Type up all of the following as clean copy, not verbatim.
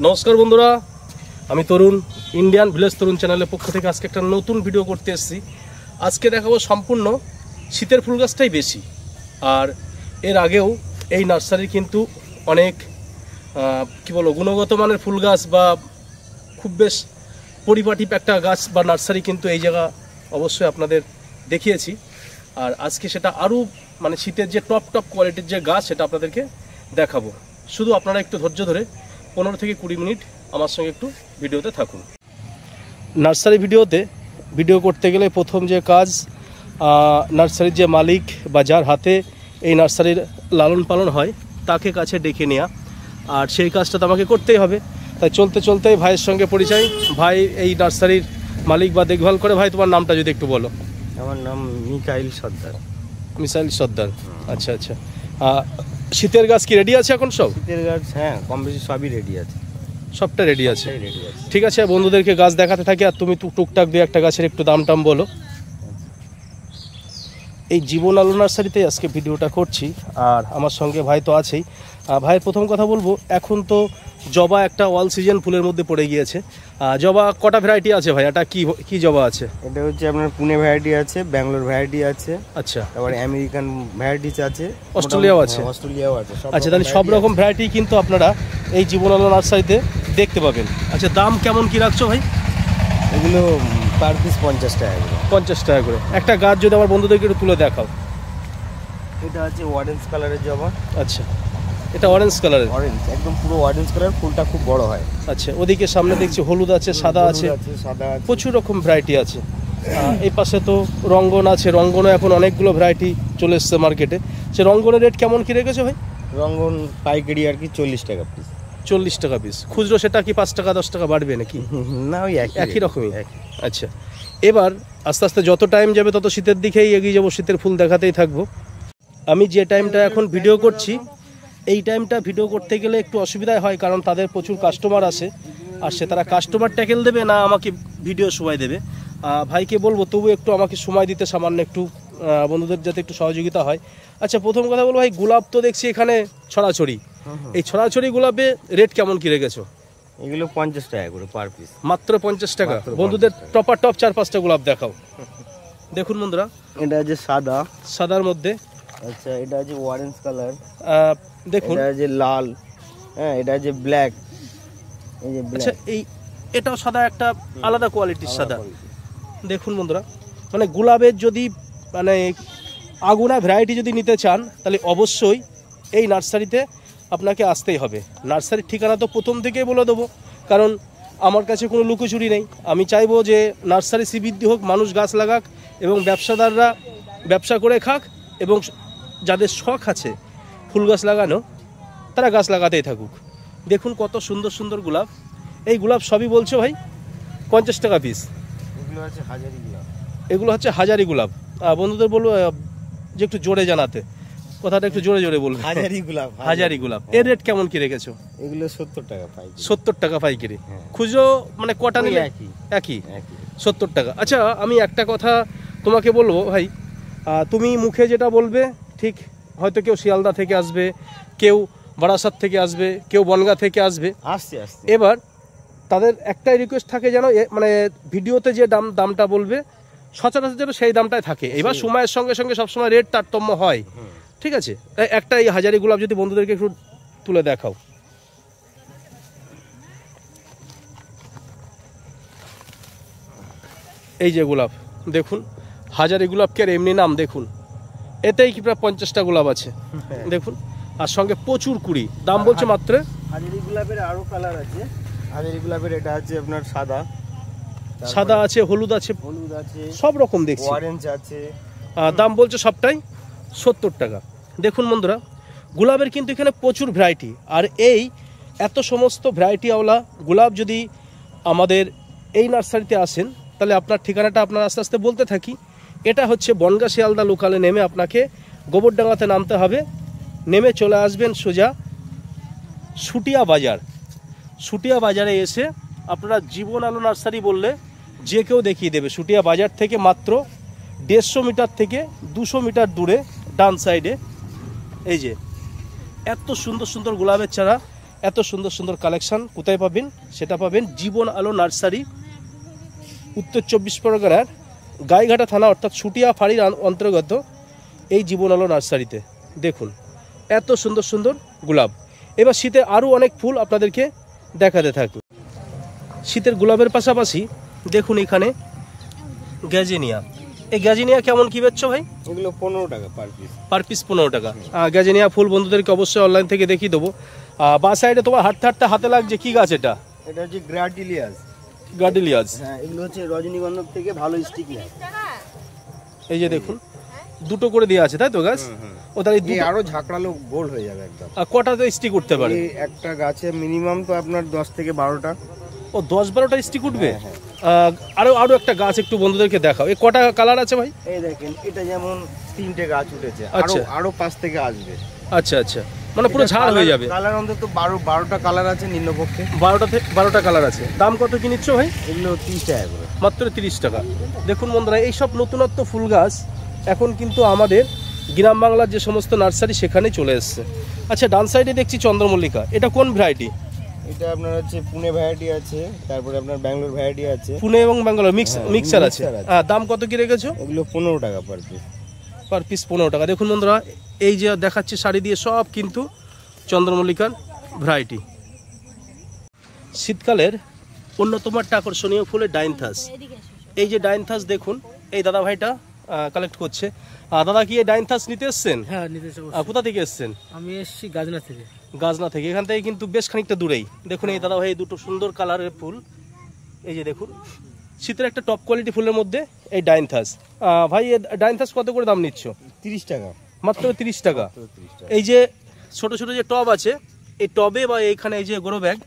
নমস্কার বন্ধুরা, আমি তরুণ ইন্ডিয়ান ভিলেজ তরুণ চ্যানেলের পক্ষ থেকে আজকে একটা নতুন ভিডিও করতে এসেছি। আজকে দেখাবো সম্পূর্ণ শীতের ফুল গাছটাই বেশি। আর এর আগেও এই নার্সারির কিন্তু অনেক কি বলবো গুণগত মানের ফুল গাছ বা খুব বেশ পরিপাটি একটা গাছ বা নার্সারি কিন্তু এই জায়গা অবশ্যই আপনাদের দেখিয়েছি। আর আজকে সেটা আরও মানে শীতের যে টপ কোয়ালিটির যে গাছ সেটা আপনাদেরকে দেখাবো। শুধু আপনারা একটু ধৈর্য ধরে 15 থেকে 20 মিনিট আমার সঙ্গে একটু ভিডিওতে থাকুন। নার্সারি ভিডিও করতে গেলে প্রথম যে কাজ, নার্সারির যে মালিক বা যার হাতে এই নার্সারির লালন পালন হয় তাকে কাছে ডেকে নেওয়া, আর সেই কাজটা তো আমাকে করতেই হবে। তাই চলতে চলতেই ভাইয়ের সঙ্গে পরিচয়। ভাই এই নার্সারির মালিক বা দেখভাল করে। ভাই তোমার নামটা যদি একটু বলো। আমার নাম মিকাইল সর্দার। মিসাইল সর্দার, আচ্ছা আচ্ছা। শীতের গাছ কি রেডি আছে এখন? সব শীতের গাছ হ্যাঁ কম বেশি সবই রেডি আছে, সবটা রেডি আছে। ঠিক আছে, বন্ধুদেরকে গাছ দেখাতে থাকি আর তুমি টুকটাক দিয়ে একটা গাছের একটু দাম বলো। এই জীবন আলো নার্সারিতেই আজকে ভিডিওটা করছি, আর আমার সঙ্গে ভাই তো আছেই। ভাইয়ের প্রথম কথা বলবো, এখন তো জবা একটা অল সিজন ফুলের মধ্যে পড়ে গিয়েছে। জবা কটা ভ্যারাইটি আছে ভাই? এটা কি জবা আছে? এটা হচ্ছে আপনার পুনে ভ্যারাইটি আছে, ব্যাঙ্গালোর ভ্যারাইটি আছে, আচ্ছা, তারপরে আমেরিকান ভ্যারাইটিস আছে, অস্ট্রেলিয়াও আছে। অস্ট্রেলিয়াও আছে। আচ্ছা, তাহলে সব রকম ভ্যারাইটি কিন্তু আপনারা এই জীবন আলো নার্সারিতে দেখতে পাবেন। আচ্ছা, দাম কেমন কি রাখছো ভাই? এগুলো পার পিস 50 টাকা করে। 50 টাকা করে। একটা গাছ যদি আমার বন্ধুদেরকে একটু তুলে দেখাও। এটা আছে অরেঞ্জ কালারের জবা। আচ্ছা, এটা অরেঞ্জ কালারের? অরেঞ্জ, একদম পুরো অরেঞ্জ কালার, ফুলটা খুব বড় হয়। আচ্ছা, ওদিকে সামনে দেখছি হলুদ আছে, সাদা আছে, প্রচুর রকম ভ্যারাইটি আছে। এই পাশে তো রঙ্গন আছে। রঙ্গনও এখন অনেকগুলো ভ্যারাইটি চলে এসছে মার্কেটে। সে রঙ্গনের রেট কেমন কি রেখেছো ভাই? রঙ্গন পাইকারি আর কি 40 টাকা পিস। 40 টাকা পিস। খুচরো সেটা কি 5 টাকা 10 টাকা বাড়বে নাকি? না, ওই একই রকমই। আচ্ছা, এবার আস্তে আস্তে যত টাইম যাবে তত শীতের দিকেই এগিয়ে যাবো, শীতের ফুল দেখাতেই থাকবো। আমি যে টাইমটা এখন ভিডিও করছি, এই টাইমটা ভিডিও করতে গেলে একটু অসুবিধায় হয়, কারণ তাদের প্রচুর কাস্টমার আসে। আর সে তারা কাস্টমার ট্যাকেল দেবে না আমাকে ভিডিও সময় দেবে। ভাইকে বলবো তবু একটু আমাকে সময় দিতে, সামান্য একটু বন্ধুদের যাতে একটু সহযোগিতা হয়। আচ্ছা, প্রথম কথা বলবো ভাই, গোলাপ তো দেখছি এখানে ছড়াছড়ি। এই ছড়াছড়ি গোলাপে রেট কেমন কি রেখেছো? এগুলো 50 টাকা করে পার পিস। মাত্র 50 টাকা। বন্ধুদের টপ 4-5টা গোলাপ দেখাও। দেখুন বন্ধুরা, এটা আছে সাদা, সাদার মধ্যে। আচ্ছা, এটা আছে অরেঞ্জ কালার, দেখুন। এটা আছে লাল, হ্যাঁ, এটা আছে ব্ল্যাক, এই যে ব্ল্যাক। আচ্ছা, এটাও সাদা, একটা আলাদা কোয়ালিটির সাদা। দেখুন বন্ধুরা, মানে গোলাপের যদি মানে আগুনা ভ্যারাইটি যদি নিতে চান তাহলে অবশ্যই এই নার্সারিতে আপনাকে আসতেই হবে। নার্সারির ঠিকানা তো প্রথম থেকেই বলে দেবো, কারণ আমার কাছে কোনো লুকোচুরি নেই। আমি চাইবো যে নার্সারি শ্রীবৃদ্ধি হোক, মানুষ গাছ লাগাক এবং ব্যবসাদাররা ব্যবসা করে খাক, এবং যাদের শখ আছে ফুল গাছ লাগানো তারা গাছ লাগাতেই থাকুক। দেখুন কত সুন্দর সুন্দর গোলাপ। এই গোলাপ সবই বলছো ভাই 50 টাকা পিস। এগুলো আছে হাজারি গোলাপ। এগুলো হচ্ছে হাজারি গোলাপ। বন্ধুদের বলবো যে একটু জোরে জানাতে, কথাটা একটু জোরে জোরে বলবে। হাজারি গোলাপ, হাজারি গোলাপ। এর রেট কেমন কি রেখেছো? এগুলো 70 টাকা পাইকারি। 70 টাকা পাইকারি। খুচরো মানে কটা নিলে? একই 70 টাকা। আচ্ছা, আমি একটা কথা তোমাকে বলবো ভাই, তুমি মুখে যেটা বলবে ঠিক, হয়তো কেউ শিয়ালদা থেকে আসবে, কেউ বারাসাত থেকে আসবে, কেউ বনগাঁ থেকে আসবে। এবার তাদের একটাই রিকোয়েস্ট থাকে, যেন মানে ভিডিওতে যে দামটা বলবে সচরাচর যেন সেই দামটাই থাকে। এবার সময়ের সঙ্গে সঙ্গে সবসময় রেট তারতম্য হয়, ঠিক আছে? একটা এই হাজারি গোলাপ যদি বন্ধুদেরকে একটু তুলে দেখাও। এই যে গোলাপ দেখুন, হাজারি গোলাপ কি আর এমনি নাম? দেখুন, এতেই কি প্রায় 50টা গোলাপ আছে। দেখুন, আর সঙ্গে প্রচুর কুড়ি। দাম বলছে মাত্র। হাজারি গোলাপের আরো কালার আছে। হাজারি গোলাপের এটা আছে আপনার সাদা, সাদা আছে, হলুদ আছে, সব রকম দেখছি, অরেঞ্জ আছে। দাম বলছে সবটাই 70 টাকা। দেখুন বন্ধুরা, গোলাপের কিন্তু এখানে প্রচুর ভ্যারাইটি। আর এই এত সমস্ত ভ্যারাইটিওয়ালা গোলাপ যদি আমাদের এই নার্সারিতে আসেন তাহলে আপনার ঠিকানাটা আপনার আস্তে আস্তে বলতে থাকি। এটা হচ্ছে বনগাঁ শিয়ালদা লোকালে নেমে আপনাকে গোবরডাঙ্গাতে নামতে হবে। নেমে চলে আসবেন সোজা সুটিয়া বাজার। সুটিয়া বাজারে এসে আপনারা জীবন আলো নার্সারি বললে যে কেউ দেখিয়ে দেবে। সুটিয়া বাজার থেকে মাত্র 150 মিটার থেকে 200 মিটার দূরে ডান সাইডে এই যে এত সুন্দর সুন্দর গোলাপের চারা এত সুন্দর সুন্দর কালেকশন কোথায় পাবেন? সেটা পাবেন জীবন আলো নার্সারি, উত্তর 24 পরগনার গাইঘাটা থানা অর্থাৎ সুটিয়া ফাঁড়ির অন্তর্গত এই জীবন আলো নার্সারিতে। দেখুন এত সুন্দর সুন্দর গোলাপ। এবার শীতে আরও অনেক ফুল আপনাদেরকে দেখাতে থাকবে। শীতের গোলাপের পাশাপাশি দেখুন এখানে গ্যাজেনিয়া। এই গ্যাজেনিয়া কেমন কি বেচছো ভাই? এগুলো 15 টাকা পার পিস 15 টাকা। গ্যাজেনিয়া ফুল বন্ধুদেরকে অবশ্যই অনলাইন থেকে দেখিয়ে দেবো। বা সাইডে তোমার হাঁটতে হাঁটতে হাতে লাগছে কি গাছ এটা? এটা হচ্ছে গ্রাডিলিয়াস। হ্যাঁ, এগুলো হচ্ছে রজনীগন্ধা থেকে ভালো স্টিক নেয়। এই যে দেখুন দুটো করে দেওয়া আছে তাই তো গাছ? ও তাহলে আরো ঝাঁকড়ালো গোল হয়ে যাবে একদম। কটাতে স্টিক উঠতে পারে? একটা গাছে মিনিমাম তো আপনার 10 থেকে 12টা। ও 10-12টা স্টিক উঠবে? আরো একটা গাছ একটু বন্ধুদেরকে দেখাও। এই কটা কালার আছে ভাই? এই দেখেন এটা যেমন 3টে গাছ উঠেছে, আচ্ছা আরো 5 থেকে আসবে। আচ্ছা আচ্ছা, মানে পুরো ঝাড় হয়ে যাবে। কালার অন্তত 12টা কালার আছে নিম্নপক্ষে। 12টা কালার আছে। দাম কত কি নিচ্ছ ভাই? এগুলো 30 টাকা করে, মাত্র 30 টাকা। দেখুন বন্ধুরা এইসব নতুনত্ব ফুল গাছ এখন কিন্তু আমাদের গ্রাম বাংলার যে সমস্ত নার্সারি সেখানে চলে এসছে। আচ্ছা ডান সাইডে দেখছি চন্দ্রমল্লিকা, এটা কোন ভ্যারাইটি? এটা আপনার হচ্ছে পুনে ভ্যারাইটি আছে, তারপরে আপনার ব্যাঙ্গালোর ভ্যারাইটি আছে। পুনে এবং ব্যাঙ্গালোর মিক্সার আছে। দাম কত কি রেখেছো? এগুলো 15 টাকা পার পিস 15 টাকা। দেখুন বন্ধুরা এই যে দেখাচ্ছি শাড়ি দিয়ে সব কিন্তু চন্দ্রমল্লিকার ভ্যারাইটি। শীতকালের অন্যতম একটা আকর্ষণীয় ফুল ডাইনথাস। এই যে ডাইনথাস দেখুন এই দাদা ভাইটা কালেক্ট করছে। দাদা কি এই ডাইনথাস নিতে এসছেন? হ্যাঁ নিতে এসেছি। কোথা থেকে এসছেন? আমি এসেছি গাজনা থেকে। গাজনা থেকে। এখান থেকে কিন্তু বেশ খানিকটা দূরেই। দেখুন এই দাদা ভাই দুটো সুন্দর কালারের ফুল। এই যে দেখুন শীতের একটা টপ কোয়ালিটি ফুলের মধ্যে এই ডাইনথাস। ভাই এই ডাইনথাস কত করে দাম নিচ্ছ? 30 টাকা, মাত্র 30 টাকা। এই যে ছোট ছোট যে টব আছে এই টবে বা এইখানে এই যে গ্রো ব্যাগ,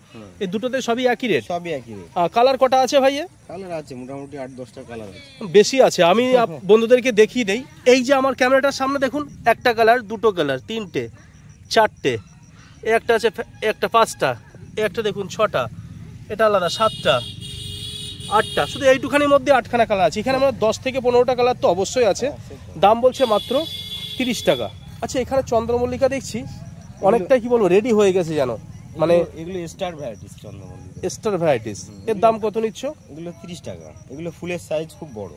এই দুটোতে সবই একই রেট? সবই একই রেট। কালার কটা আছে ভাই? কালার আছে মোটামুটি 8-10টা কালার আছে। বেশি আছে। আমি বন্ধুদেরকে দেখিয়ে দেই। এই যে আমার ক্যামেরাটার সামনে দেখুন একটা কালার, দুটো কালার, 3টে, 4টে, একটা আছে, একটা 5টা, একটা দেখুন 6টা, এটা আলাদা 7টা, 8টা। শুধু এইটুখানির মধ্যে 8খানা কালার আছে। এখানে আমার 10 থেকে 15টা কালার তো অবশ্যই আছে। দাম বলছে মাত্র 30 টাকা। আচ্ছা এখানে চন্দ্রমল্লিকা দেখছি অনেকটাই কি বলবো রেডি হয়ে গেছে জানো, মানে এগুলো স্টার ভ্যারাইটিস চন্দ্রমল্লিকা। Star varieties. এর দাম কত নিচ্ছ? এগুলো 30 টাকা। এগুলো ফুলের সাইজ খুব বড়।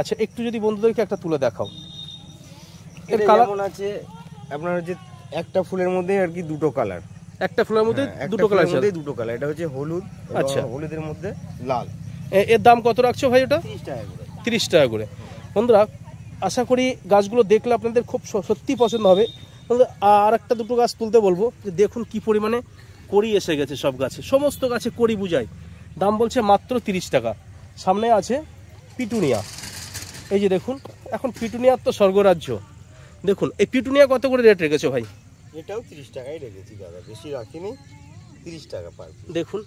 আচ্ছা একটু যদি বন্ধুদেরকে একটা তুলে দেখাও। এর কালার কেমন আছে আপনার হচ্ছে একটা ফুলের মধ্যে আর কি দুটো কালার। একটা ফুলের মধ্যে দুটো কালার আছে? দুটো কালার। এটা হচ্ছে হলুদ। আচ্ছা হলুদের মধ্যে লাল। এর দাম কত রাখছো ভাই ওটা? 30 টাকা করে। 30 টাকা করে। বন্ধুরা আশা করি গাছগুলো দেখলে আপনাদের খুব সত্যি পছন্দ হবে। আর একটা দুটো গাছ তুলতে বলবো যে দেখুন কি পরিমাণে কড়ি এসে গেছে সব গাছে, সমস্ত গাছে কড়ি বুঝায়। দাম বলছে মাত্র 30 টাকা। সামনে আছে পিটুনিয়া। এই যে দেখুন এখন পিটুনিয়ার তো স্বর্গরাজ্য। দেখুন এই পিটুনিয়া কত করে রেট রেখেছো ভাই? এটাও 30 টাকাই রেখেছি দাদা, বেশি রাখিনি। 30 টাকা পার। দেখুন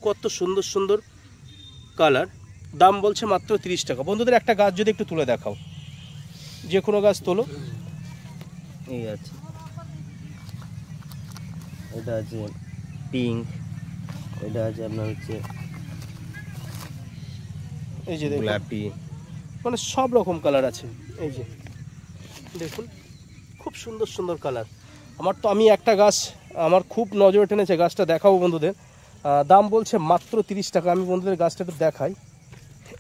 কত সুন্দর সুন্দর কালার। দাম বলছে মাত্র 30 টাকা। বন্ধুদের একটা গাছ যদি একটু তুলে দেখাও, যে কোনো গাছ তোলো। এই আছে, এটা আছে পিঙ্ক, এটা আছে আপনার হচ্ছে এই যে দেখুন গোলাপি, মানে সব রকম কালার আছে। এই যে দেখুন খুব সুন্দর সুন্দর কালার। আমি একটা গাছ আমার খুব নজরে টেনেছে, গাছটা দেখাবো বন্ধুদের। দাম বলছে মাত্র 30 টাকা। আমি বন্ধুদের গাছটা একটু দেখাই।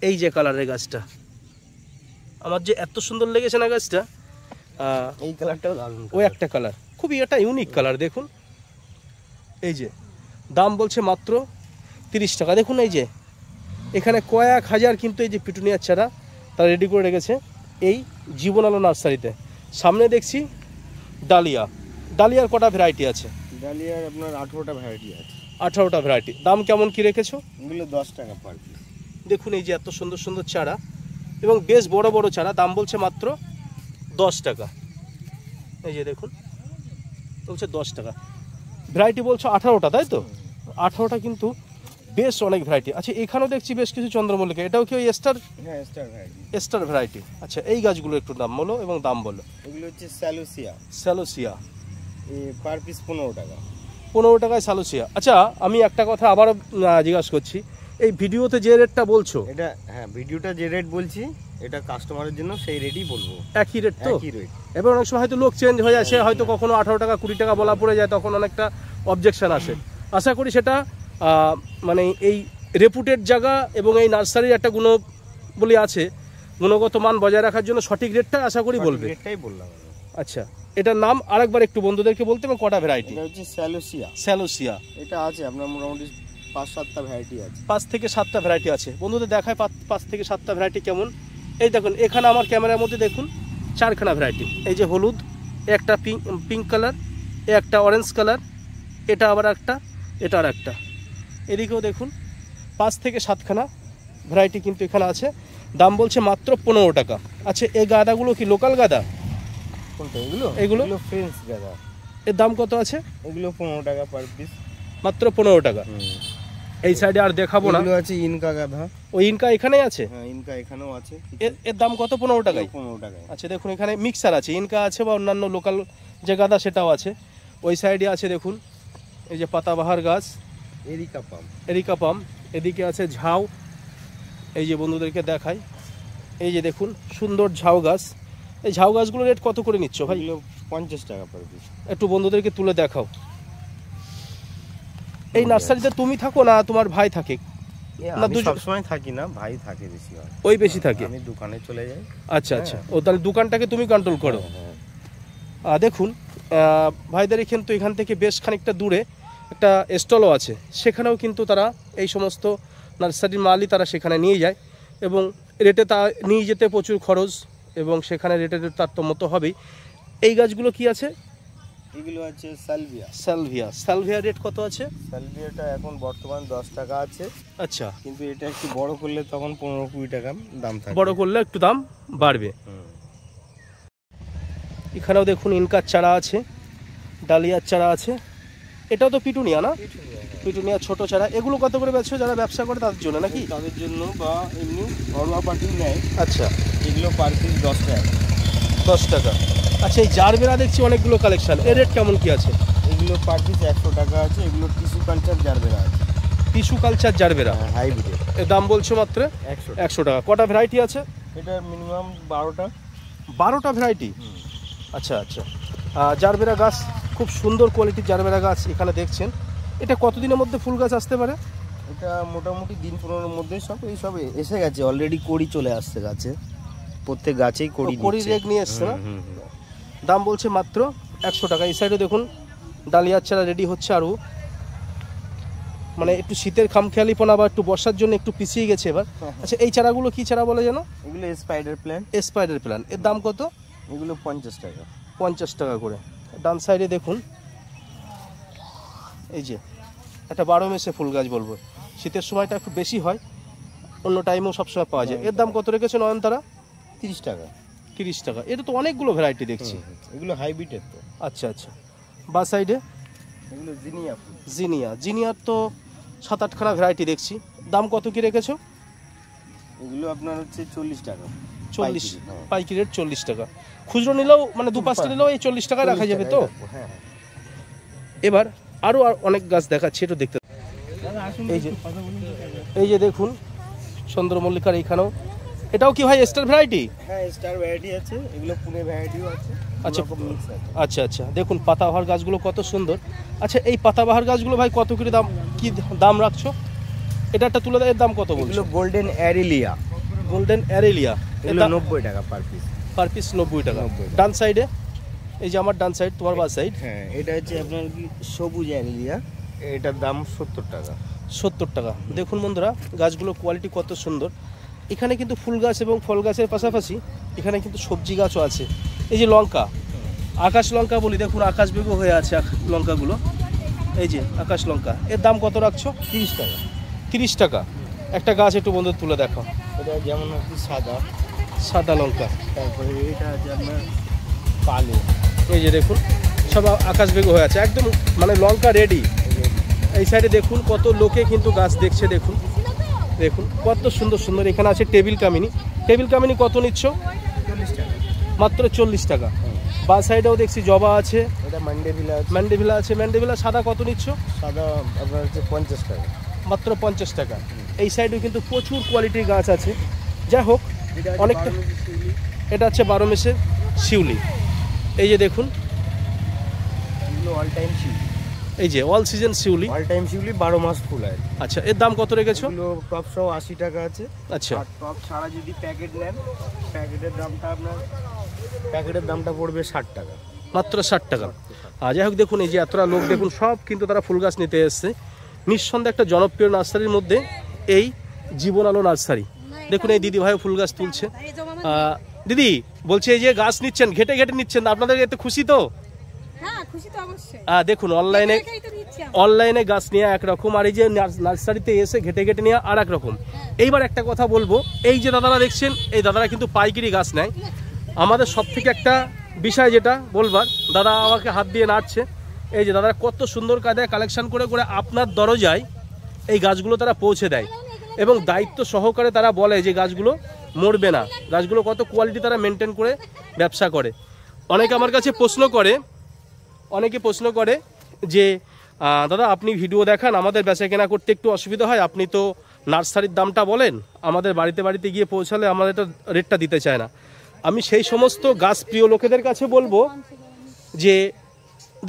এই যে কালারের গাছটা আমার যে এত সুন্দর লেগেছে না গাছটা। এই কালারটাও দারুণ। ওই একটা কালার খুবই একটা ইউনিক কালার। দেখুন এই যে দাম বলছে মাত্র 30 টাকা। দেখুন এই যে এখানে কয়েক হাজার কিন্তু এই যে পিটুনিয়ার চারা তারা রেডি করে রেখেছে এই জীবন আলো নার্সারিতে। সামনে দেখছি ডালিয়া। ডালিয়ার কটা ভ্যারাইটি আছে? ডালিয়ার আপনার 18টা ভ্যারাইটি আছে। 18টা ভ্যারাইটি। দাম কেমন কি রেখেছো? এগুলো 10 টাকা পার পিস। দেখুন এই যে এত সুন্দর সুন্দর চারা এবং বেশ বড় বড় চারা। দাম বলছে মাত্র 10 টাকা। এই যে দেখুন বলছে 10 টাকা। ভ্যারাইটি বলছো 18টা, তাই তো? 18টা কিন্তু বেশ অনেক ভ্যারাইটি। আচ্ছা এখানেও দেখছি বেশ কিছু চন্দ্রমল্লিকা। এটাও কি ওই স্টার? হ্যাঁ স্টার ভ্যারাইটি। Star variety. আচ্ছা এই গাছগুলো একটু নাম বলো এবং দাম বলো। এগুলো হচ্ছে স্যালোসিয়া। স্যালোসিয়া পার পিস 15 টাকা। 15 টাকায় স্যালোসিয়া। আচ্ছা আমি একটা কথা আবারও জিজ্ঞাসা করছি, এই ভিডিওতে যে রেটটা বলছো এটা, হ্যাঁ ভিডিওটা যে রেট বলছি এটা কাস্টমারের জন্য সেই রেটই বলবো। একই রেট তো? একই রেট। এবার অনেক সময় হয়তো লোক চেঞ্জ হয়ে যায়, সে হয়তো কখনো 18 টাকা 20 টাকা বলা পড়ে যায়, তখন অনেকটা অবজেকশন আসে। আশা করি সেটা মানে এই রেপুটেড জায়গা এবং এই নার্সারির একটা গুণাবলী আছে, গুণগত মান বজায় রাখার জন্য সঠিক রেটটা আশা করি বলবে। রেটটাই বললাম। আচ্ছা, এটার নাম আরেকবার একটু বন্ধুদেরকে বলতে এবং কটা ভ্যারাইটি? এটা হচ্ছে স্যালোসিয়া। স্যালোসিয়া এটা আছে আপনার মোটামুটি 5-7টা ভ্যারাইটি আছে। 5 থেকে 7টা ভ্যারাইটি আছে। বন্ধুদের দেখায় 5 থেকে 7টা ভ্যারাইটি কেমন। এই দেখুন এখানে আমার ক্যামেরার মধ্যে দেখুন 4খানা ভ্যারাইটি। এই যে হলুদ, একটা পিঙ্ক কালার, একটা অরেঞ্জ কালার, এটা আবার একটা, এটা আর একটা। এদিকেও দেখুন 5 থেকে 7খানা ভ্যারাইটি কিন্তু এখানে আছে। দাম বলছে মাত্র 15 টাকা। আচ্ছা, এই গাঁদাগুলো কি লোকাল গাঁদা? কোনটা? এগুলো এগুলো ফ্রেঞ্চ গাঁদা। এর দাম কত আছে? এগুলো 15 টাকা পার পিস। মাত্র 15 টাকা। এই সাইডে আর দেখাবো না। এগুলো আছে ইনকা গাঁদা। ওই ইনকা এখানেই আছে? হ্যাঁ, ইনকা এখানেও আছে। এর দাম কত? 15 টাকায়? 15 টাকায়। আচ্ছা, দেখুন এখানে মিক্সার আছে, ইনকা আছে বা অন্যান্য লোকাল যে গাঁদা সেটাও আছে। ওই সাইডে আছে দেখুন এই যে পাতাবাহার গাছ, এরিকা পাম। এদিকে আছে ঝাউ। এই যে বন্ধুদেরকে দেখাই, এই যে দেখুন সুন্দর ঝাউ গাছ। এই ঝাউ গাছগুলোর রেট কত করে নিচ্ছ ভাই? 50 টাকা পার পিস। একটু বন্ধুদেরকে তুলে দেখাও। এই নার্সারিতে তুমি থাকো না তোমার ভাই থাকে? না, দুজন সবসময় থাকি না, ভাই থাকে বেশি। ওই বেশি থাকে, আমি দোকানে চলে যাই। আচ্ছা আচ্ছা, ও তাহলে দোকানটাকে তুমি কন্ট্রোল করো। দেখুন ভাইদের কিন্তু এখান থেকে বেশ খানিকটা দূরে একটা স্টলও আছে, সেখানেও কিন্তু তারা এই সমস্ত নার্সারির মালই তারা সেখানে নিয়ে যায় এবং রেটে তা নিয়ে যেতে প্রচুর খরচ এবং সেখানে রেটের তারতম্য তো হবেই। এই গাছগুলো কি আছে? এগুলো আছে সালভিয়া। সালভিয়া রেট কত আছে? সালভিয়াটা এখন বর্তমান 10 টাকা আছে। আচ্ছা, কিন্তু এটা একটু বড় করলে তখন 15-20 টাকা দাম থাকবে। বড় করলে একটু দাম বাড়বে। এখানেও দেখুন ইনকার চারা আছে, ডালিয়ার চারা আছে। এটাও তো পিটুনিয়া না? পিটুনিয়া ছোট চারা। এগুলো কত করে বেচছো? যারা ব্যবসা করে তাদের জন্য নাকি? তাদের জন্য বা এমনি ঘরোয়া পার্টি নেয়। আচ্ছা, এগুলো পার পিস 10 টাকা। 10 টাকা। আচ্ছা, এই জারবেরা দেখছি অনেকগুলো কালেকশন, এর রেট কেমন কি আছে? এগুলো পার পিস 100 টাকা আছে। এগুলো টিস্যু কালচার জারবেরা আছে। Tissue culture gerbera hybrid. এর দাম বলছো মাত্র 100 টাকা। কটা ভ্যারাইটি আছে? এটা মিনিমাম 12টা। 12টা ভ্যারাইটি? আচ্ছা আচ্ছা। জারবেরা গাছ খুব সুন্দর কোয়ালিটির জারবেরা গাছ এখানে দেখছেন। এটা কতদিনের মধ্যে ফুল গাছ আসতে পারে? এটা মোটামুটি দিন 15-এর মধ্যে সব এসে গেছে অলরেডি। কড়ি চলে আসছে গাছে, প্রত্যেক গাছেই কড়ি রেগ নিয়ে এসছে না? দাম বলছে মাত্র 100 টাকা। এই সাইডে দেখুন ডালিয়ার চারা রেডি হচ্ছে আরও, মানে একটু শীতের খামখেয়ালিপনা বা একটু বর্ষার জন্য একটু পিছিয়ে গেছে এবার। আচ্ছা, এই চারাগুলো কি চারা বলে যেন? এগুলো স্পাইডার প্ল্যান্ট। এর দাম কত? এগুলো 50 টাকা। 50 টাকা করে। ডান সাইডে দেখুন এই যে একটা 12 মাসে ফুল গাছ বলবো, শীতের সময়টা একটু বেশি হয়, অন্য টাইমেও সবসময় পাওয়া যায়। এর দাম কত রেখেছে নয়নতারা? 30 টাকা। 30 টাকা। এটা তো অনেকগুলো ভ্যারাইটি দেখছি। এগুলো হাইব্রিডের তো। আচ্ছা আচ্ছা। বা সাইডে এগুলো জিনিয়া। জিনিয়ার তো 7-8খানা ভ্যারাইটি দেখছি। দাম কত কি রেখেছো? এগুলো আপনার হচ্ছে 40 টাকা। 40 পাইকারি রেট 40 টাকা। খুচরো নিলেও মানে 2-5টা নিলেও এই 40 টাকায় রাখা যাবে তো? হ্যাঁ। এবার আরও অনেক গাছ দেখাচ্ছি, একটু দেখতে। এই যে দেখুন চন্দ্রমল্লিকার এইখানেও। এটাও কি ভাই স্টার ভ্যারাইটি? হ্যাঁ, স্টার ভ্যারাইটি আছে। এগুলো পুনে ভ্যারাইটিও আছে। আচ্ছা আচ্ছা আচ্ছা। দেখুন পাতাবাহার গাছগুলো কত সুন্দর। আচ্ছা, এই পাতাবাহার গাছগুলো ভাই কত করে দাম রাখছো? এটা একটা তুলে দেয়, এর দাম কত বলছো? Golden aralia. এগুলো 90 টাকা পার পিস। 90 টাকা। ডান সাইডে এই যে আমার ডান সাইড, তোমার বা সাইড। হ্যাঁ, এটা হচ্ছে আপনার কি সবুজ অ্যারেলিয়া। এটার দাম 70 টাকা। 70 টাকা। দেখুন বন্ধুরা গাছগুলো কোয়ালিটি কত সুন্দর। এখানে কিন্তু ফুল গাছ এবং ফল গাছের পাশাপাশি এখানে কিন্তু সবজি গাছও আছে। এই যে লঙ্কা, আকাশ লঙ্কা বলি, দেখুন আকাশ বেগও হয়ে আছে লঙ্কাগুলো। এই যে আকাশ লঙ্কা, এর দাম কত রাখছো? 30 টাকা। 30 টাকা। একটা গাছ একটু বন্ধু তুলে দেখো। এটা যেমন হচ্ছে সাদা লঙ্কা। তারপরে এটা আছে আপনার পালে। এই যে দেখুন সব আকাশ বেগও হয়ে আছে, একদম মানে লঙ্কা রেডি। এই সাইডে দেখুন কত লোকে কিন্তু গাছ দেখছে। দেখুন কত সুন্দর সুন্দর। এখানে আছে টেবিল কামিনী। কত নিচ্ছ? 40 টাকা। মাত্র 40 টাকা। বা সাইডেও দেখছি জবা আছে। এটা ম্যান্ডেভিলা আছে। ম্যান্ডেভিলা সাদা কত নিচ্ছ? সাদা আপনার হচ্ছে 50 টাকা। মাত্র 50 টাকা। এই সাইডেও কিন্তু প্রচুর কোয়ালিটির গাছ আছে। যাই হোক অনেকটা। এটা হচ্ছে 12 মাসের শিউলি। এই যে দেখুন এগুলো অল টাইম শিউলি। এই যে অল সিজন শিউলি, অল টাইম শিউলি 12 মাস ফুল হয়। আচ্ছা, এর দাম কত রেখেছো? টপ সহ 80 টাকা আছে। আচ্ছা, আর টপ ছাড়া যদি প্যাকেট নেন, প্যাকেটের দামটা পড়বে 60 টাকা, মাত্র 60 টাকা। আর যাই হোক, দেখুন এই যে এতটা লোক দেখুন, সব কিন্তু তারা ফুল গাছ নিতে এসছে। নিঃসন্দেহে একটা জনপ্রিয় নার্সারির মধ্যে এই জীবন আলো নার্সারি। দেখুন এই দিদি ভাই ফুল গাছ তুলছে। দিদি বলছি, এই যে গাছ নিচ্ছেন, ঘেটে ঘেটে নিচ্ছেন, আপনাদের এতে খুশি তো? দেখুন অনলাইনে গাছ নিয়ে একরকম, আর এই যে নার্সারিতে এসে ঘেটে ঘেটে নিয়ে আর এক রকম। এইবার একটা কথা বলবো, এই যে দাদারা দেখছেন, এই দাদারা কিন্তু পাইকারি গাছ নেয়। আমাদের সব থেকে একটা বিষয় যেটা বলবার, দাদা আমাকে হাত দিয়ে নাড়ছে, এই যে দাদারা কত সুন্দর কায়দায় কালেকশন করে করে আপনার দরজায় এই গাছগুলো তারা পৌঁছে দেয়, এবং দায়িত্ব সহকারে তারা বলে যে গাছগুলো মরবে না, গাছগুলো কত কোয়ালিটি তারা মেনটেন করে ব্যবসা করে। অনেকে আমার কাছে প্রশ্ন করে যে দাদা আপনি ভিডিও দেখান, আমাদের বেচা কেনা করতে একটু অসুবিধা হয়, আপনি তো নার্সারির দামটা বলেন, আমাদের বাড়িতে বাড়িতে গিয়ে পৌঁছালে আমাদের তো রেটটা দিতে চায় না। আমি সেই সমস্ত গাছ প্রিয় লোকেদের কাছে বলবো যে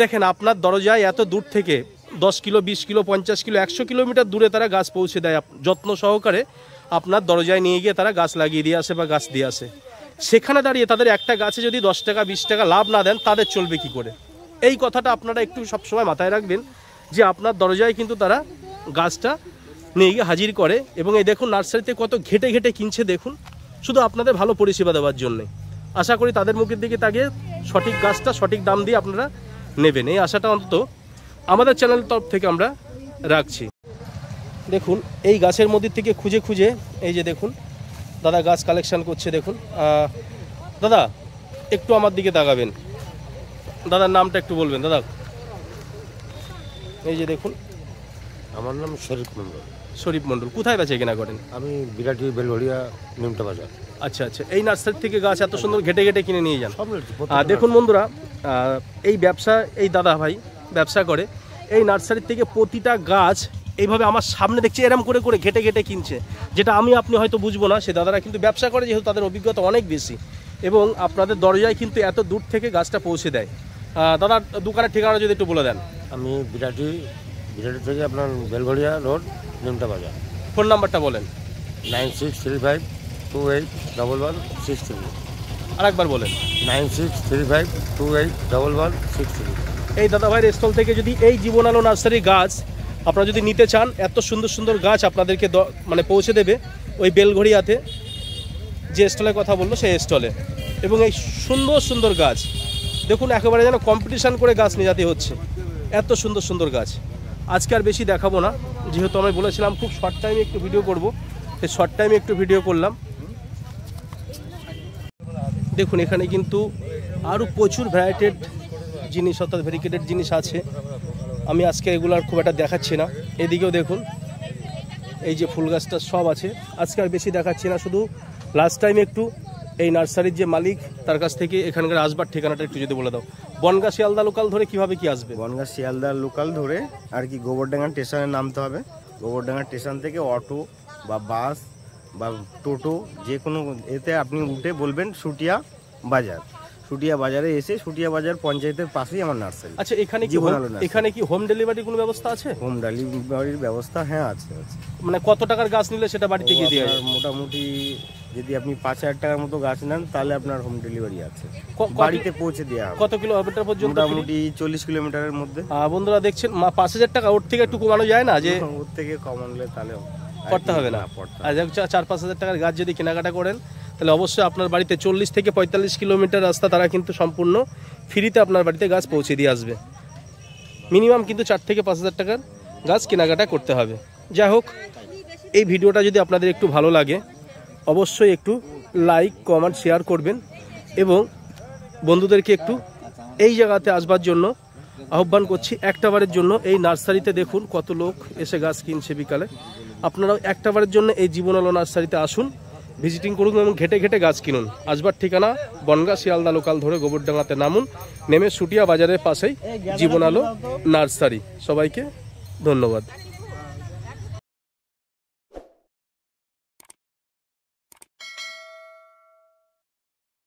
দেখেন, আপনার দরজায় এত দূর থেকে 10 কিলো, 20 কিলো, 50 কিলো, 100 কিলোমিটার দূরে তারা গাছ পৌঁছে দেয়, যত্ন সহকারে আপনার দরজায় নিয়ে গিয়ে তারা গাছ লাগিয়ে দিয়ে আসে বা গাছ দিয়ে আসে। সেখানে দাঁড়িয়ে তাদের একটা গাছে যদি 10 টাকা 20 টাকা লাভ না দেন, তাদের চলবে কি করে? এই কথাটা আপনারা একটু সবসময় মাথায় রাখবেন, যে আপনার দরজায় কিন্তু তারা গাছটা নিয়ে গিয়ে হাজির করে। এবং এই দেখুন নার্সারিতে কত ঘেটে ঘেটে কিনছে, দেখুন, শুধু আপনাদের ভালো পরিষেবা দেওয়ার জন্যে। আশা করি তাদের মুখের দিকে তাকিয়ে সঠিক গাছটা সঠিক দাম দিয়ে আপনারা নেবেন, এই আশাটা অন্তত আমাদের চ্যানেলের তরফ থেকে আমরা রাখছি। দেখুন এই গাছের মধ্যে থেকে খুঁজে খুঁজে এই যে দেখুন দাদা গাছ কালেকশন করছে। দেখুন দাদা একটু আমার দিকে তাকাবেন, দাদার নামটা একটু বলবেন দাদা। এই যে দেখুন, আমার নাম শরীফ মন্ডল। শরীফ মন্ডল, কোথায় বেচে কেনা করেন? আমি বিরাটি বেলঘড়িয়া নিমটা বাজার। আচ্ছা আচ্ছা, এই নার্সারি থেকে গাছ এত সুন্দর ঘেটে ঘেটে কিনে নিয়ে যান। দেখুন বন্ধুরা, এই ব্যবসা, এই দাদা ভাই ব্যবসা করে, এই নার্সারি থেকে প্রতিটা গাছ এইভাবে আমার সামনে দেখছি এরম করে করে ঘেটে ঘেটে কিনছে, যেটা আমি আপনি হয়তো বুঝবো না, সে দাদারা কিন্তু ব্যবসা করে, যেহেতু তাদের অভিজ্ঞতা অনেক বেশি, এবং আপনাদের দরজায় কিন্তু এত দূর থেকে গাছটা পৌঁছে দেয়। দাদার দোকানের ঠিকানা যদি একটু বলে দেন। আমি বিরাটি থেকে আপনার বেলঘড়িয়া রোড নিমটা বাজার। ফোন নাম্বারটা বলেন। 9635281163। আরেকবার বলেন। 9635281163। এই দাদা ভাইয়ের স্টল থেকে যদি এই জীবন আলো নার্সারি গাছ আপনারা যদি নিতে চান, এত সুন্দর সুন্দর গাছ আপনাদেরকে মানে পৌঁছে দেবে ওই বেলঘড়িয়াতে, যে স্টলের কথা বললো সেই স্টলে। এবং এই সুন্দর সুন্দর গাছ দেখুন, একেবারে যেন কম্পিটিশান করে গাছ নিয়ে যেতে হচ্ছে, এত সুন্দর সুন্দর গাছ। আজকে আর বেশি দেখাবো না, যেহেতু আমি বলেছিলাম খুব শর্ট টাইমে একটু ভিডিও করব, সেই শর্ট টাইমে একটু ভিডিও করলাম। দেখুন এখানে কিন্তু আরও প্রচুর ভ্যারাইটেড জিনিস, অর্থাৎ ভেরিকেটেড জিনিস আছে। আমি আজকে এগুলো আর খুব একটা দেখাচ্ছি না। এদিকেও দেখুন এই যে ফুল গাছটা সব আছে, আজকে আর বেশি দেখাচ্ছি না, শুধু লাস্ট টাইমে একটু এই নার্সারির যে মালিক তার কাছ থেকে এখানকার আসবার ঠিকানাটা একটু যদি বলে দাও। বনগাঁ শিয়ালদা লোকাল ধরে কিভাবে কি আসবে? বনগাঁ শিয়ালদা লোকাল ধরে আর কি গোবরডাঙ্গা স্টেশনে নামতে হবে। গোবরডাঙ্গা স্টেশন থেকে অটো বা বাস বা টোটো যে কোনো এতে আপনি উঠে বলবেন সুটিয়া বাজার। সুটিয়া বাজারে এসে, সুটিয়া বাজার পঞ্চায়েতের পাশেই আমার নার্সারি। আচ্ছা, এখানে কি হোম ডেলিভারি কোনো ব্যবস্থা আছে? হোম ডেলিভারির ব্যবস্থা হ্যাঁ আছে। মানে কত টাকার গাছ নিলে সেটা বাড়িতে গিয়ে দিয়ে যায়? মোটামুটি যদি আপনি 5,000 টাকার মতো গাছ নেন তাহলে আপনার হোম ডেলিভারি আছে, বাড়িতে পৌঁছে দেওয়া হবে। কত কিলোমিটার পর্যন্ত? মোটামুটি 40 কিলোমিটারের মধ্যে। বন্ধুরা দেখছেন 5,000 টাকা, ওর থেকে একটু কমানো যায় না? যে ওর থেকে কমালে তাহলে করতে হবে না। আর 4-5 হাজার টাকার গাছ যদি কেনাকাটা করেন তাহলে অবশ্যই আপনার বাড়িতে 40 থেকে 45 কিলোমিটার রাস্তা তারা কিন্তু সম্পূর্ণ ফ্রিতে আপনার বাড়িতে গাছ পৌঁছে দিয়ে আসবে। মিনিমাম কিন্তু 4 থেকে 5 হাজার টাকার গাছ কেনাকাটা করতে হবে। যাই হোক, এই ভিডিওটা যদি আপনাদের একটু ভালো লাগে অবশ্যই একটু লাইক, কমেন্ট, শেয়ার করবেন, এবং বন্ধুদেরকে একটু এই জায়গাতে আসবার জন্য আহ্বান করছি। একটাবারের জন্য এই নার্সারিতে দেখুন কত লোক এসে গাছ কিনছে বিকালে। আপনারাও একটাবারের জন্য এই জীবন আলো নার্সারিতে আসুন, ভিজিটিং করুন এবং ঘেটে ঘেটে গাছ কিনুন। আসবার ঠিকানা বনগাঁ শিয়ালদা লোকাল ধরে গোবরডাঙ্গাতে নামুন, নেমে সুটিয়া বাজারের পাশেই জীবন আলো নার্সারি। সবাইকে ধন্যবাদ।